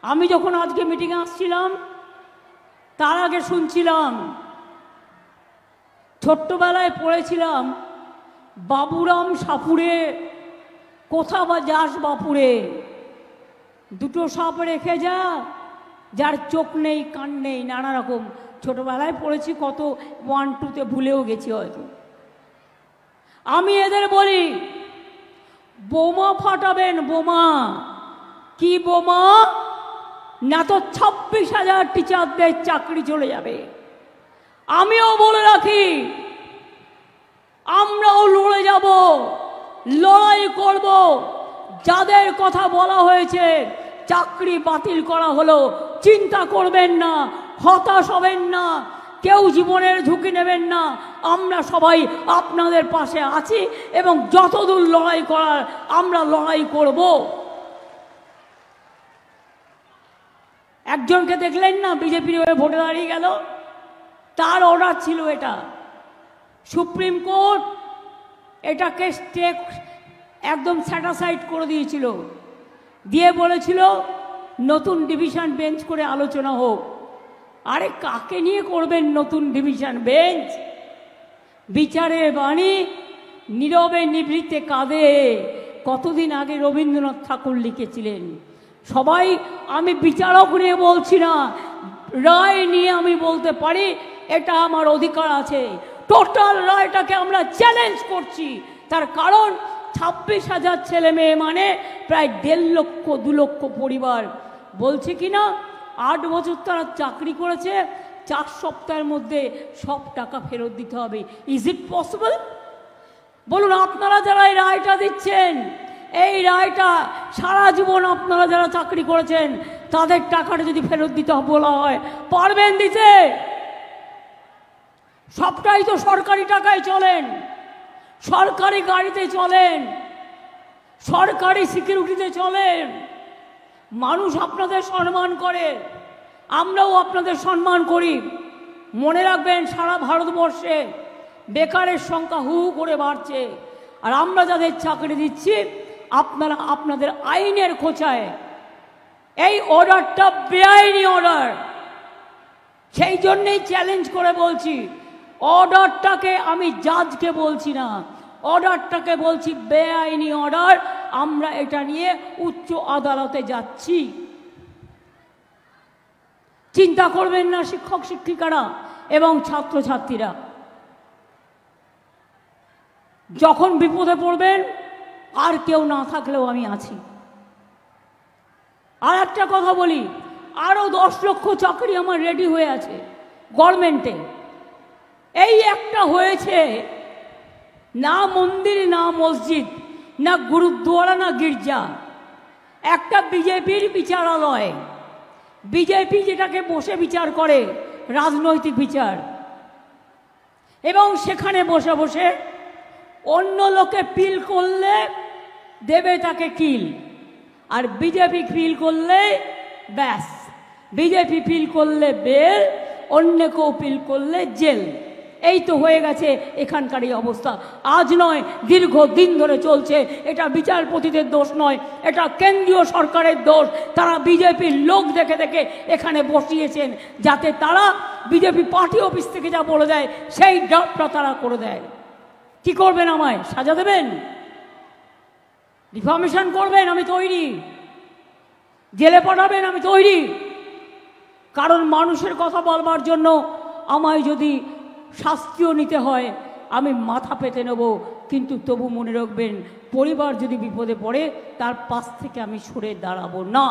আমি যখন আজকে মিটিংয়ে আসছিলাম তার আগে শুনছিলাম, ছোট্টবেলায় পড়েছিলাম বাবুরাম সাপুরে কোথা বা যাস বাপুরে, দুটো সাপ রেখে যা যার চোখ নেই কান নেই, নানা রকম ছোটবেলায় পড়েছি, কত 1, 2তে ভুলেও গেছি হয়তো। আমি এদের বলি বোমা ফাটাবেন, বোমা। কি বোমা? না তো 26,000 টিচারদের চাকরি চলে যাবে। আমিও বলে রাখি, আমরাও লড়ে যাব, লড়াই করব। যাদের কথা বলা হয়েছে চাকরি বাতিল করা হলো, চিন্তা করবেন না, হতাশ হবেন না, কেউ জীবনের ঝুঁকি নেবেন না। আমরা সবাই আপনাদের পাশে আছি এবং যতদূর লড়াই করার আমরা লড়াই করব। একজনকে দেখলেন না বিজেপির হয়ে ভোটে দাঁড়িয়ে গেল, তার অর্ডার ছিল এটা। সুপ্রিম কোর্ট এটাকে একদম স্যাটিসফাইড করে দিয়েছিল, দিয়ে বলেছিল নতুন ডিভিশন বেঞ্চ করে আলোচনা হোক। আরে কাকে নিয়ে করবেন নতুন ডিভিশন বেঞ্চ? বিচারের বাণী নীরবে নিভৃতে কাঁদে, কতদিন আগে রবীন্দ্রনাথ ঠাকুর লিখেছিলেন। সবাই, আমি বিচারক নিয়ে বলছি না, রায় নিয়ে আমি বলতে পারি, এটা আমার অধিকার আছে। টোটাল রায়টাকে আমরা চ্যালেঞ্জ করছি। তার কারণ 26,000 ছেলে মেয়ে মানে প্রায় 1.5 লক্ষ 2 লক্ষ পরিবার। বলছে কি না 8 বছর তারা চাকরি করেছে, 4 সপ্তাহের মধ্যে সব টাকা ফেরত দিতে হবে। Is it possible? বলুন, আপনারা যারা এই রায়টা দিচ্ছেন, এই রায়টা সারা জীবন আপনারা যারা চাকরি করেছেন তাদের টাকাটা যদি ফেরত দিতে বলা হয়, পারবেন দিতে? সবটাই তো সরকারি টাকায় চলেন, সরকারি গাড়িতে চলেন, সরকারি সিকিউরিটিতে চলেন। মানুষ আপনাদের সম্মান করে, আমরাও আপনাদের সম্মান করি। মনে রাখবেন, সারা ভারতবর্ষে বেকারের সংখ্যা হু করে বাড়ছে, আর আমরা যাদের চাকরি দিচ্ছি আপনারা আপনাদের আইনের খোঁচায়, এই অর্ডারটা বেআইনি অর্ডার। সেই জন্যেই চ্যালেঞ্জ করে বলছি, অর্ডারটাকে আমি জাজকে বলছি না, অর্ডারটাকে বলছি বেআইনি অর্ডার। আমরা এটা নিয়ে উচ্চ আদালতে যাচ্ছি। চিন্তা করবেন না শিক্ষক শিক্ষিকারা এবং ছাত্রছাত্রীরা, যখন বিপদে পড়বেন আর কেউ না থাকলেও আমি আছি। আর একটা কথা বলি, আরো 10 লক্ষ চাকরি আমার রেডি হয়ে আছে গভর্নমেন্টে। এই একটা হয়েছে, না মন্দির না মসজিদ না গুরুদ্বারা না গির্জা, একটা বিজেপির বিচারালয়। বিজেপি যেটাকে বসে বিচার করে, রাজনৈতিক বিচার, এবং সেখানে বসে বসে অন্য লোকে পিল করলে দেবে তাকে কিল, আর বিজেপি পিল করলে ব্যাস, বিজেপি পিল করলে বেল, অন্য কেউ পিল করলে জেল। এই তো হয়ে গেছে এখানকার এই অবস্থা। আজ নয়, দীর্ঘদিন ধরে চলছে। এটা বিচারপতিদের দোষ নয়, এটা কেন্দ্রীয় সরকারের দোষ। তারা বিজেপির লোক দেখে দেখে এখানে বসিয়েছেন, যাতে তারা বিজেপি পার্টি অফিস থেকে যা বলে দেয় সেই ড্রাফটটা তারা করে দেয়। কি করবেন? আমায় সাজা দেবেন? ডিফামেশন করবেন? আমি তৈরি। জেলে পাঠাবেন? আমি তৈরি। কারণ মানুষের কথা বলবার জন্য আমায় যদি শাস্তিও নিতে হয় আমি মাথা পেতে নেব, কিন্তু তবু মনে রাখবেন, পরিবার যদি বিপদে পড়ে তার পাশ থেকে আমি সরে দাঁড়াবো না।